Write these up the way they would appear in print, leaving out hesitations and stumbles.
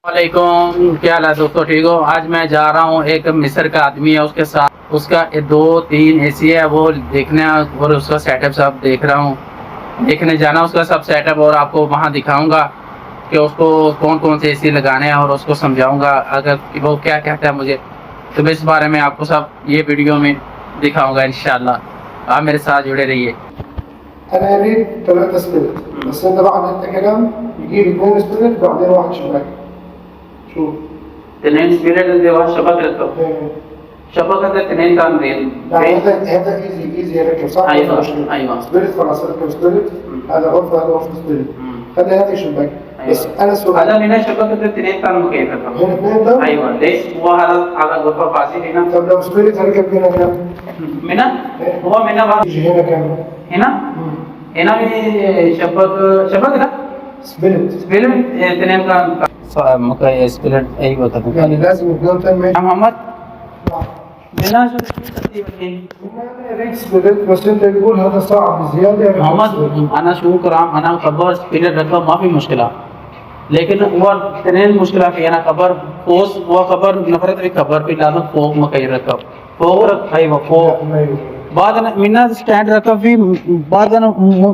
वालेकुम, क्या हाल है दोस्तों, ठीक हो। आज मैं जा रहा हूँ, एक मिस्र का आदमी है, उसके साथ उसका 2-3 एसी है, वो देखने और उसका सेटअप सब देख रहा हूँ। देखने जाना उसका सब सेटअप, और आपको वहाँ दिखाऊंगा कि उसको कौन कौन से एसी लगाने हैं, और उसको समझाऊंगा अगर वो क्या कहता है मुझे, तो मैं इस बारे में आपको सब ये वीडियो में दिखाऊंगा इंशाल्लाह। आप मेरे साथ जुड़े रहिए। انا اريد 3 سبلت بس انت بعد انت كلام يجيب 2 سبلت بعدين واحد شباك. شوف اثنين سبيلت اللي هو شبكة اثنين تنظيم. يعني هذا ايزي يركب صح؟ ايوه سبلت خلاص ركب سبلت. هذا غرفه هذا غرفه سبلت. خلي هذه شباك. بس انا هذا سؤال من شبكة اثنين تنظيم كيف تفهم؟ هنا 2 ده؟ ايوه ليش هو هذا غرفة فاصل هنا. طب لو سبلت هركب هنا كام؟ منا هو منا بعض يجي هنا كام؟ هنا भी शबक ना سبلت स्पिलिट इतने का मुका स्पिलिट यही होता था يعني لازم 2 تنمية. मोहम्मद बिना انا اريد سبلت بس انت تقول هذا صعب بزياده يعني मोहम्मद अना शू कराम अना खबर स्पिलिट रखा माफी मुश्किला लेकिन वो इतने मुश्किला कि ना खबर पोस वो खबर नफरत भी खबर पे लानो फोक मकई रखा फोक रखाई वो फोक बाद मिन्ना स्टैंड रखा भी बाद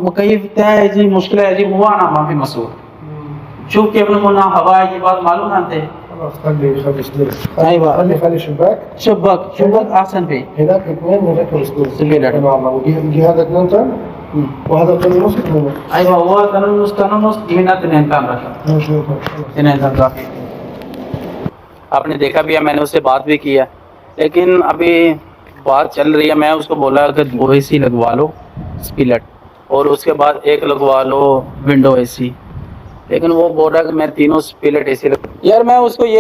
मकई तय जी मुश्किल है जी हुआ ना माफी मसूर شوف كيف نمنا هواي دي بعد معلومة أنت. خلاص خلي سبلت. أيوة. خلي شباك. شباك أحسن فيه. هناك 2 هناك سبلت. سبيلت. ويجي هذا 2 طن وهذا طن ونص 2 ونص. أيوة هو تنونس منا تنين كان रखा. تنين كان काफी. आपने देखा भी है, मैंने उससे बात भी की है, लेकिन अभी बात चल रही है। मैं उसको बोला कि 2 एसी लगवा लो स्पिलिट, और उसके बाद 1 लगवा लो विंडो एसी, लेकिन वो बोल रहा है कि मैं तीनों स्पिलिट एसी यार मैं उसको ये